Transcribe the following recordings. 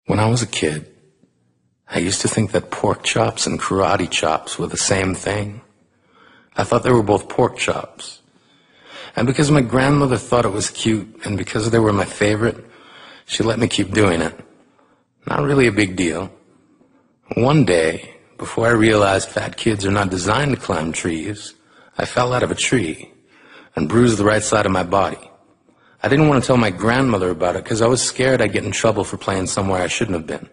When I was a kid, I used to think that pork chops and karate chops were the same thing. I thought they were both pork chops. And because my grandmother thought it was cute, and because they were my favorite, she let me keep doing it. Not really a big deal. One day, before I realized fat kids are not designed to climb trees, I fell out of a tree and bruised the right side of my body. I didn't want to tell my grandmother about it because I was scared I'd get in trouble for playing somewhere I shouldn't have been.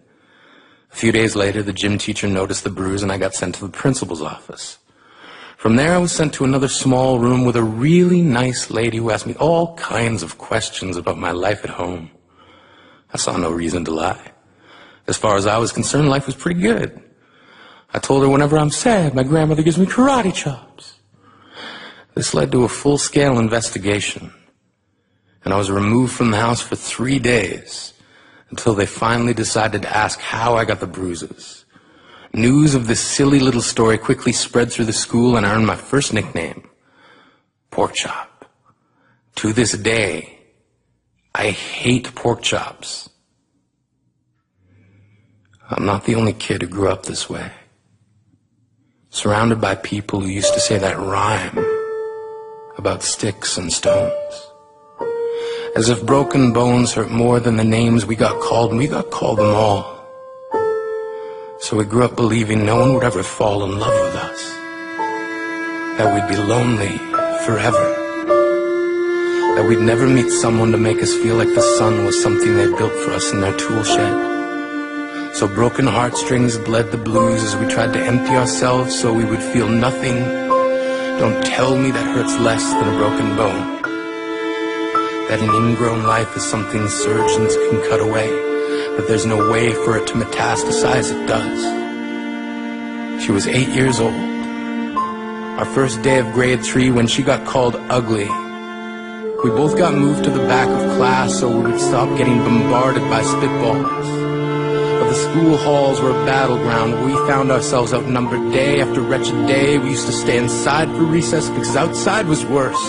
A few days later, the gym teacher noticed the bruise and I got sent to the principal's office. From there, I was sent to another small room with a really nice lady who asked me all kinds of questions about my life at home. I saw no reason to lie. As far as I was concerned, life was pretty good. I told her whenever I'm sad, my grandmother gives me karate chops. This led to a full-scale investigation, and I was removed from the house for 3 days until they finally decided to ask how I got the bruises. News of this silly little story quickly spread through the school, and I earned my first nickname, Pork Chop. To this day, I hate pork chops. I'm not the only kid who grew up this way, surrounded by people who used to say that rhyme about sticks and stones. As if broken bones hurt more than the names we got called, and we got called them all. So we grew up believing no one would ever fall in love with us, that we'd be lonely forever, that we'd never meet someone to make us feel like the sun was something they built for us in their tool shed. So broken heartstrings bled the blues as we tried to empty ourselves so we would feel nothing. Don't tell me that hurts less than a broken bone, that an ingrown life is something surgeons can cut away, but there's no way for it to metastasize. It does. She was 8 years old. Our first day of grade 3 when she got called ugly. We both got moved to the back of class so we would stop getting bombarded by spitballs. But the school halls were a battleground where we found ourselves outnumbered day after wretched day. We used to stay inside for recess because outside was worse.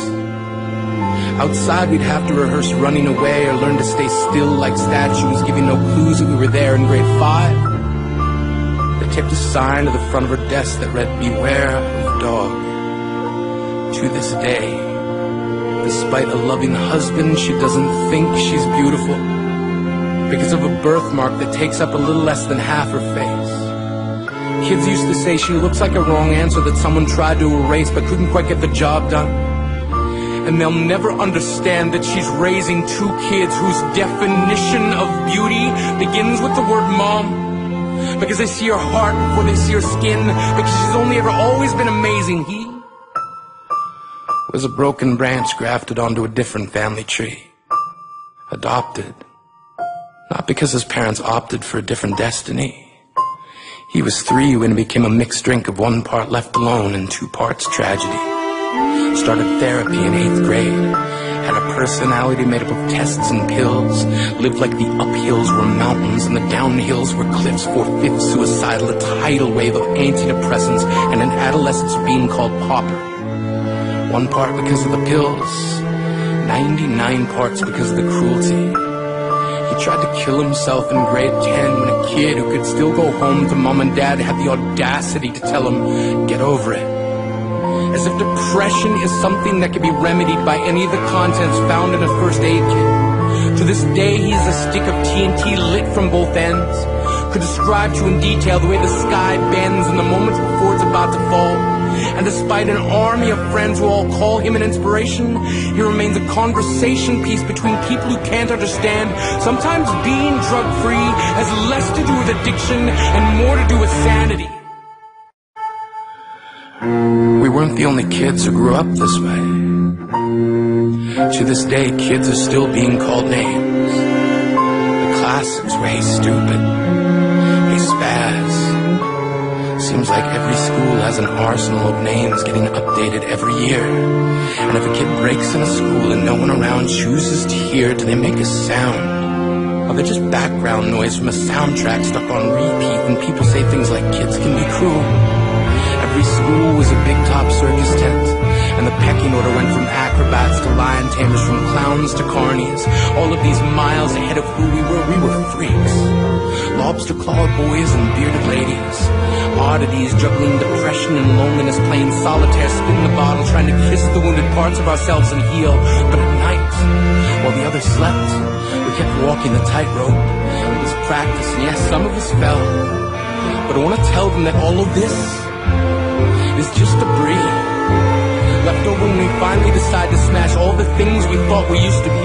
Outside, we'd have to rehearse running away or learn to stay still like statues, giving no clues that we were there in grade 5. They taped a sign to the front of her desk that read, "Beware of dog." To this day, despite a loving husband, she doesn't think she's beautiful because of a birthmark that takes up a little less than half her face. Kids used to say she looks like a wrong answer that someone tried to erase but couldn't quite get the job done. And they'll never understand that she's raising 2 kids whose definition of beauty begins with the word mom. Because they see her heart before they see her skin. Because she's only ever always been amazing. He was a broken branch grafted onto a different family tree. Adopted. Not because his parents opted for a different destiny. He was 3 when he became a mixed drink of 1 part left alone and 2 parts tragedy. Started therapy in 8th grade, had a personality made up of tests and pills, lived like the uphills were mountains and the downhills were cliffs, 4/5 suicidal, a tidal wave of antidepressants, and an adolescence being called pauper. 1 part because of the pills, 99 parts because of the cruelty. He tried to kill himself in grade 10 when a kid who could still go home to mom and dad had the audacity to tell him, "Get over it." As if depression is something that can be remedied by any of the contents found in a first aid kit. To this day, he is a stick of TNT lit from both ends. Could describe to you in detail the way the sky bends in the moments before it's about to fall. And despite an army of friends who all call him an inspiration, he remains a conversation piece between people who can't understand. Sometimes being drug-free has less to do with addiction and more to do with sanity. We weren't the only kids who grew up this way. To this day, kids are still being called names. The classics were, "Hey, stupid," "Hey, spaz." Seems like every school has an arsenal of names getting updated every year. And if a kid breaks in a school and no one around chooses to hear, do they make a sound? Or they're just background noise from a soundtrack stuck on repeat when people say things like kids can be cruel? Every school was a big top circus tent, And the pecking order went from acrobats to lion tamers, from clowns to carnies. All of these miles ahead of who we were freaks. Lobster-clawed boys and bearded ladies. Oddities juggling depression and loneliness, playing solitaire, spinning the bottle, trying to kiss the wounded parts of ourselves and heal. But at night, while the others slept, we kept walking the tightrope. It was practice, and yes, some of us fell. But I want to tell them that all of this is just debris, left over when we finally decide to smash all the things we thought we used to be.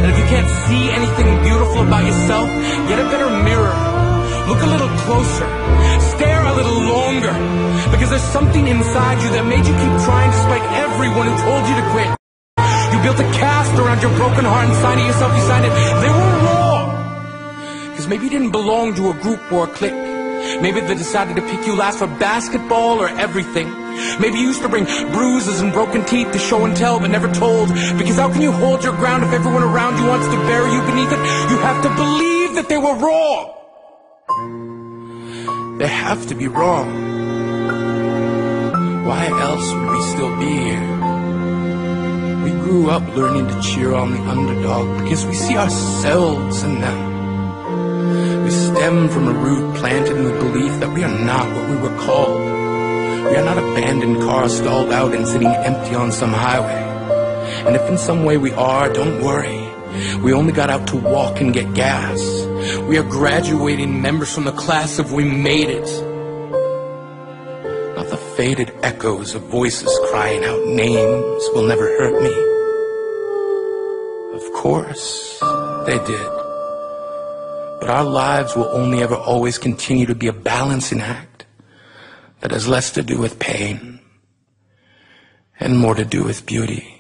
And if you can't see anything beautiful about yourself, get a better mirror. Look a little closer. Stare a little longer. Because there's something inside you that made you keep trying despite everyone who told you to quit. You built a cast around your broken heart and signed it yourself. You signed it. They were wrong. Because maybe you didn't belong to a group or a clique. Maybe they decided to pick you last for basketball or everything. Maybe you used to bring bruises and broken teeth to show and tell but never told. Because how can you hold your ground if everyone around you wants to bury you beneath it? You have to believe that they were wrong. They have to be wrong. Why else would we still be here? We grew up learning to cheer on the underdog because we see ourselves in them. We stem from a root planted in the belief that we are not what we were called. We are not abandoned cars stalled out and sitting empty on some highway. And if in some way we are, don't worry. We only got out to walk and get gas. We are graduating members from the class of we made it. Not the faded echoes of voices crying out names will never hurt me. Of course, they did. But our lives will only ever always continue to be a balancing act that has less to do with pain and more to do with beauty.